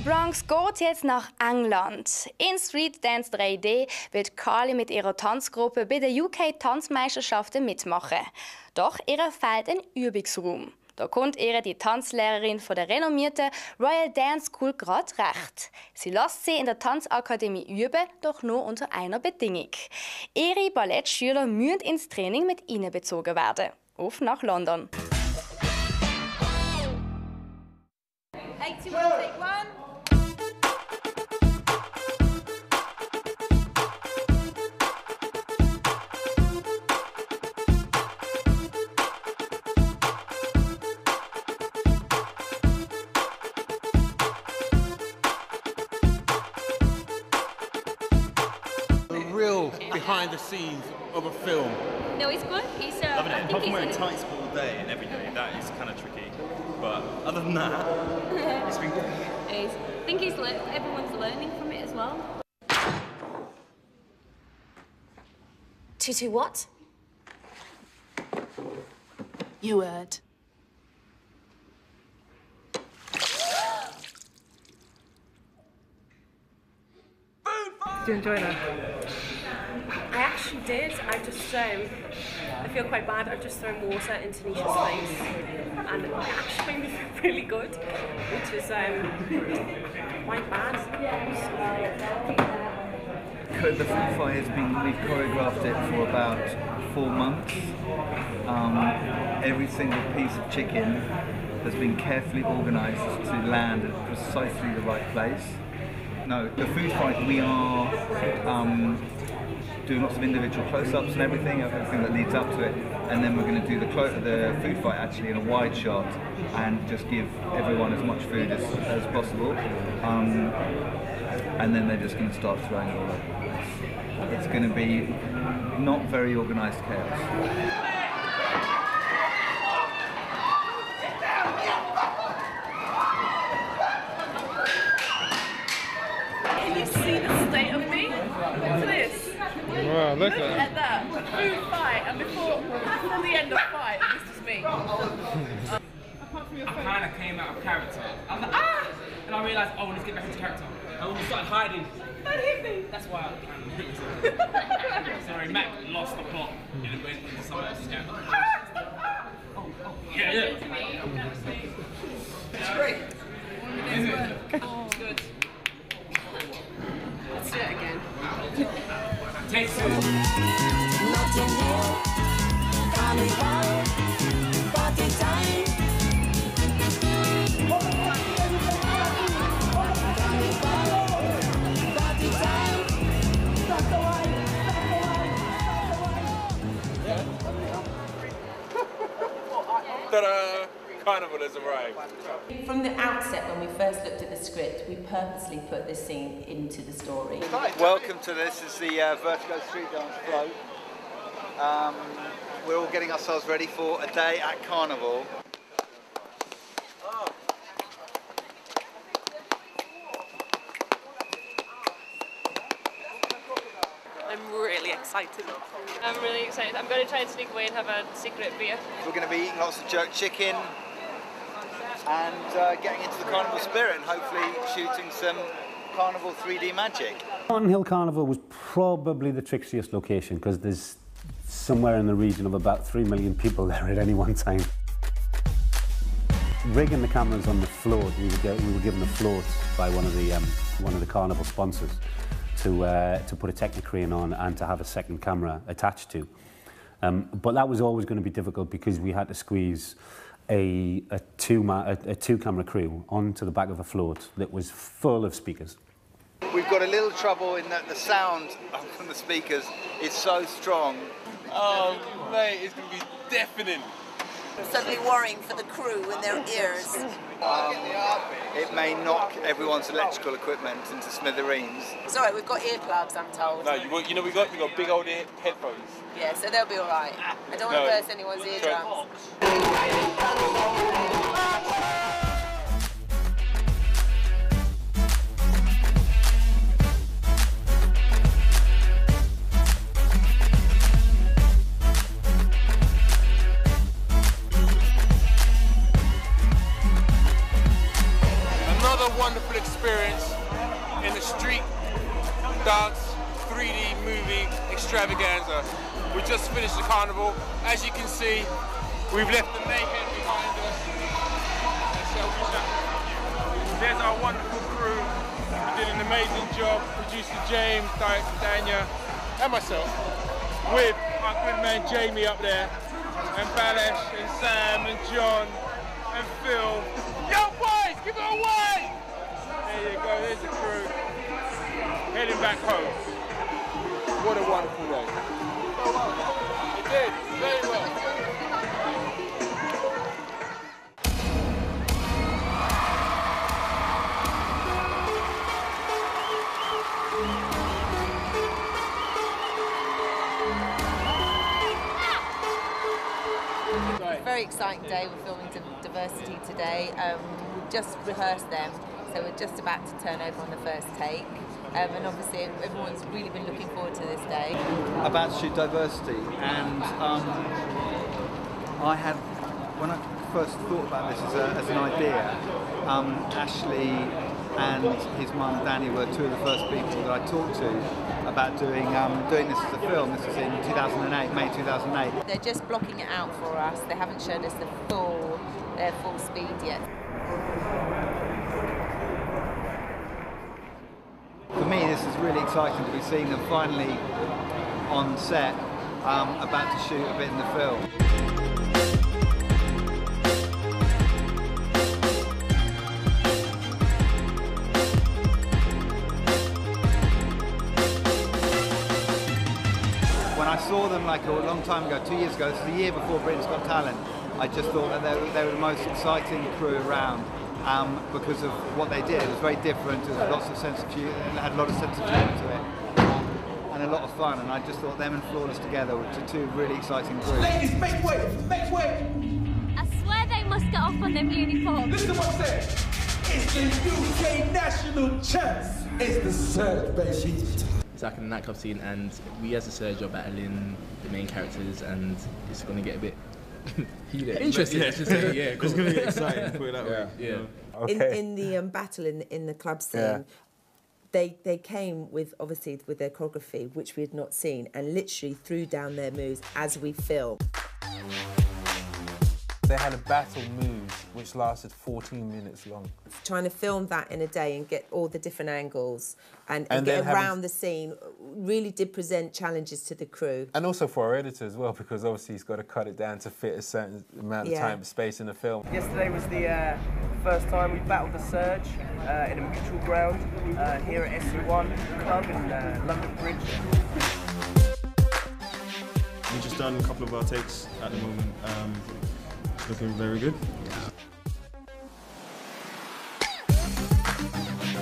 Bronx geht jetzt nach England. In Street Dance 3D wird Carly mit ihrer Tanzgruppe bei den UK-Tanzmeisterschaften mitmachen. Doch ihr fehlt ein Übungsraum. Da kommt ihr die Tanzlehrerin von der renommierten Royal Dance School gerade recht. Sie lässt sie in der Tanzakademie üben, doch nur unter einer Bedingung. Ihre Ballettschüler müssen ins Training mit einbezogen werden. Auf nach London. 81, take one. Real behind the scenes of a film. No, he's good. He's loving it. I think Apart from he's wearing tights all day and every day, that is kind of tricky. But other than that, it's been good. I think everyone's learning from it as well. Tutu what? You heard. Did you enjoy that? I actually did. I feel quite bad. I've just thrown water into Nisha's face, and it actually made me feel really good, which is quite bad. The Food Fight has been, we've choreographed it for about 4 months. Every single piece of chicken has been carefully organised to land at precisely the right place. No, the Food Fight, we are doing lots of individual close-ups and everything that leads up to it, and then we're going to do the Food Fight actually in a wide shot and just give everyone as much food as possible, and then they're just going to start throwing it all over. It's going to be not very organised chaos. Wow, look at that. Food fight, and before the end of fight, this is me. I kind of came out of character. I was like, ah! And I realised, oh, let's get back into character. And when we started hiding, don't hit me. That's why I kind of hit myself. Sorry, Mac lost the plot and went into someone else's character. Yeah. It's great. Is it? It's good. Let's do it again. Take two. Nothing new, carnival, party time. Party time. Ta-da! Carnival has arrived. From the outset, when we first looked at the script, we purposely put this scene into the story. Welcome to this is the Vertigo Street Dance Float. We're all getting ourselves ready for a day at Carnival. I'm really excited. I'm really excited. I'm going to try and sneak away and have a secret beer. We're going to be eating lots of jerk chicken and getting into the Carnival spirit and hopefully shooting some Carnival 3D magic. Notting Hill Carnival was probably the trixiest location because there's somewhere in the region of about 3 million people there at any one time. Rigging the cameras on the float, we were given a float by one of the Carnival sponsors to put a Technicrane on and to have a second camera attached to. But that was always going to be difficult because we had to squeeze a two-camera crew onto the back of a float that was full of speakers. We've got a little trouble in that the sound from the speakers is so strong. Oh, mate, it's going to be deafening. I'm suddenly worrying for the crew in their ears. It may knock everyone's electrical equipment into smithereens. It's all right, we've got earplugs, I'm told. No, we got big old headphones. Yeah, so they'll be all right. I don't want to burst anyone's eardrums. Another wonderful experience. extravaganza. We just finished the carnival. As you can see, we've left the mayhem behind us. There's our wonderful crew. We did an amazing job. Producer James, director Dania, and myself, with our good man Jamie up there, and Balash, and Sam, and John, and Phil. Yo boys, give it away! There you go, there's the crew. Heading back home. What a wonderful day. You did, very well. Very exciting day. We're filming Diversity today. We've just rehearsed them, so we're just about to turn over on the first take. And obviously everyone's really been looking forward to this day. About to shoot Diversity, and when I first thought about this as an idea, Ashley and his mum Danny were two of the first people that I talked to about doing this as a film. This was in 2008, May 2008. They're just blocking it out for us. They haven't shown us their full speed yet. For me, this is really exciting to be seeing them finally on set, about to shoot a bit in the film. When I saw them like a long time ago, 2 years ago, this is the year before Britain's Got Talent, I just thought that they were the most exciting crew around. Because of what they did. It was very different, it had a lot of sense of humour to it, and a lot of fun, and I just thought them and Flawless together were two really exciting groups. Ladies, make way, make way! I swear they must get off on them uniforms. Listen to what I said! It's the UK national champs! It's the Surge, baby! It's like a nightclub scene, and we as a Surge are battling the main characters, and it's going to get a bit interesting, I should say. Yeah, it's going to get exciting, put it that way. Yeah. Okay. In the battle in the club scene, they came with their choreography, which we had not seen, and literally threw down their moves as we filmed. They had a battle moves which lasted 14 minutes long. Trying to film that in a day and get all the different angles and get around the scene really did present challenges to the crew. And also for our editor as well, because obviously he's got to cut it down to fit a certain amount of time and space in the film. Yesterday was the first time we battled the Surge in a mutual ground here at SC1 Club in London Bridge. We've just done a couple of our takes at the moment. Looking very good.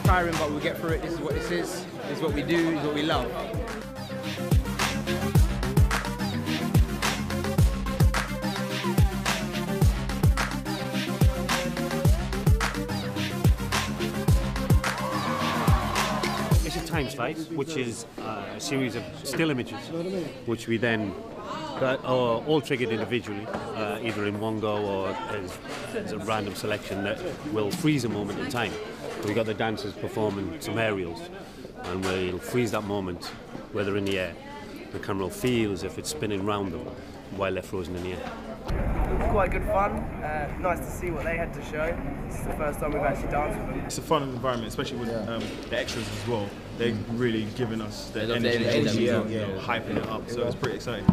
Tiring, but we'll get through it. This is what this is. This is what we do. This is what we love. It's a time slide, which is a series of still images, which we then are all triggered individually, either in one go or as a random selection that will freeze a moment in time. We've got the dancers performing some aerials, and we'll freeze that moment where they're in the air. The camera will feel as if it's spinning round them while they're frozen in the air. It was quite good fun. Nice to see what they had to show. This is the first time we've actually danced with them. It's a fun environment, especially with the extras as well. They're really giving us the energy, hyping it up, so it's pretty exciting.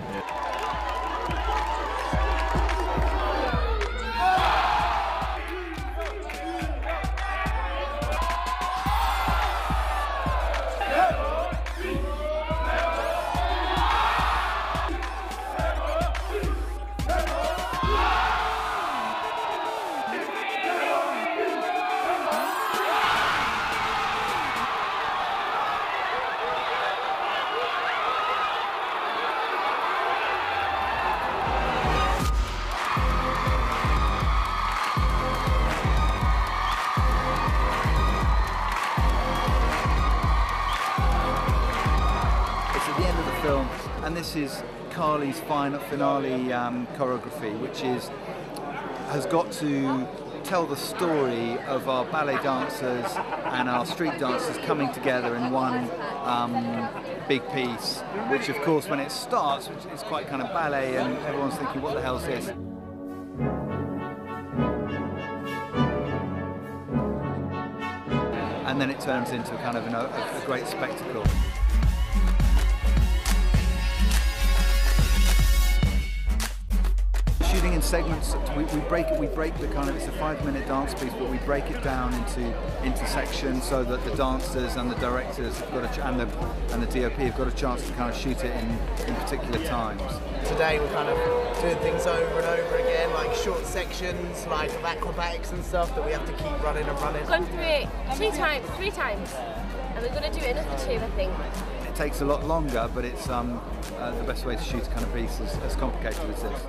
And this is Carly's finale choreography, which has got to tell the story of our ballet dancers and our street dancers coming together in one big piece, which of course when it starts, it's quite kind of ballet, and everyone's thinking, what the hell's this? And then it turns into kind of a great spectacle. Shooting in segments, we break the kind of, it's a 5-minute dance piece, but we break it down into sections so that the dancers and the directors have got and the DOP have got a chance to kind of shoot it in particular times. Today we're kind of doing things over and over again, like short sections, like of acrobatics and stuff that we have to keep running and running. Gone through it 3 times, and we're going to do it another 2, I think. It takes a lot longer, but it's the best way to shoot a kind of piece as complicated as this.